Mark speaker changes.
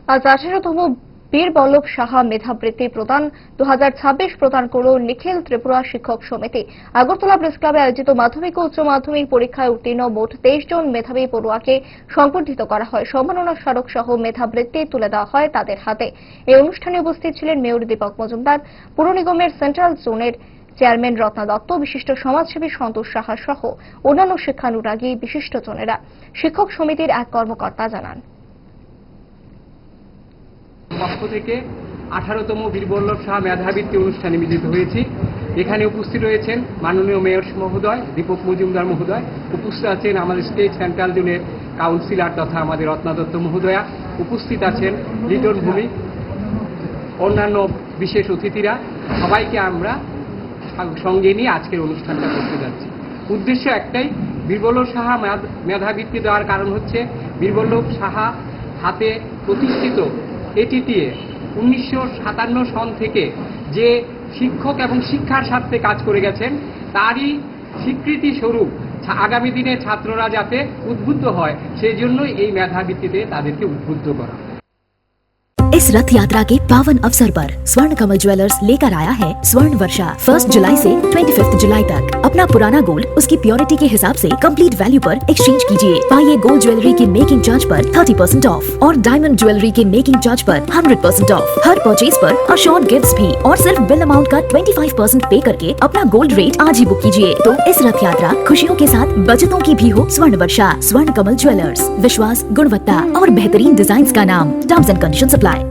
Speaker 1: আজ 18তম বীর বল্লভ সাহা মেধাবৃত্তি প্রদান 2026 প্রদান করল নিখিল ত্রিপুরা শিক্ষক সমিতি। আগরতলা প্রেস ক্লাবে আয়োজিত মাধ্যমিক ও উচ্চ মাধ্যমিক পরীক্ষায় উত্তীর্ণ মোট 23 জন মেধাবী পড়ুয়াকে সংবর্ধিত করা হয়। সম্মাননা স্মারক সহ মেধাবৃত্তি তুলে দেওয়া হয় তাদের হাতে। এই অনুষ্ঠানে উপস্থিত ছিলেন মেয়র দীপক মজুমদার, পুর নিগমের সেন্ট্রাল জোনের চেয়ারম্যান রত্না দত্ত, বিশিষ্ট সমাজসেবী সন্তোষ সাহা সহ অন্যান্য শিক্ষানুরাগী বিশিষ্টজনেরা। শিক্ষক সমিতির এক কর্মকর্তা জানান,
Speaker 2: পক্ষ থেকে 18তম বীরবল্লভ সাহা মেধাবৃত্তি অনুষ্ঠানে মিলিত হয়েছি। এখানে উপস্থিত রয়েছেন মাননীয় মেয়র মহোদয় দীপক মজুমদার মহোদয়, উপস্থিত আছেন আমাদের স্টেট সেন্ট্রাল জোনের কাউন্সিলর তথা আমাদের রত্না দত্ত মহোদয়া, উপস্থিত আছেন লিটন ভূমি, অন্যান্য বিশেষ অতিথিরা। সবাইকে আমরা সঙ্গে নিয়ে আজকের অনুষ্ঠানটা করতে যাচ্ছি। উদ্দেশ্য একটাই, বীরবল্লভ সাহা মেধাবৃত্তি দেওয়ার কারণ হচ্ছে বীরবল্লভ সাহা হাতে প্রতিষ্ঠিত এটিটিএ 1957 সন থেকে যে শিক্ষক এবং শিক্ষার স্বার্থে কাজ করে গেছেন তারই স্বীকৃতি স্বরূপ আগামী দিনে ছাত্ররা যাতে উদ্বুদ্ধ হয় সেই জন্যই এই মেধাবৃত্তিতে তাদেরকে উদ্বুদ্ধ করা।
Speaker 3: इस रथ यात्रा के पावन अवसर पर स्वर्ण कमल ज्वेलर्स लेकर आया है स्वर्ण वर्षा। 1 जुलाई से 25 जुलाई तक अपना पुराना गोल्ड उसकी प्योरिटी के हिसाब से कंप्लीट वैल्यू पर एक्सचेंज कीजिए। पाइए गोल्ड ज्वेलरी के मेकिंग चार्ज पर 30% ऑफ और डायमंड ज्वेलरी के मेकिंग चार्ज पर 100% ऑफ। हर परचेज पर अशोर्ड गिफ्ट्स भी और सिर्फ बिल अमाउंट का 25% पे करके अपना गोल्ड रेट आज ही बुक कीजिए। तो इस रथ यात्रा खुशियों के साथ बचतों की भी हो। स्वर्ण वर्षा, स्वर्ण कमल ज्वेलर्स, विश्वास, गुणवत्ता और बेहतरीन डिजाइन का नाम। Terms and conditions apply.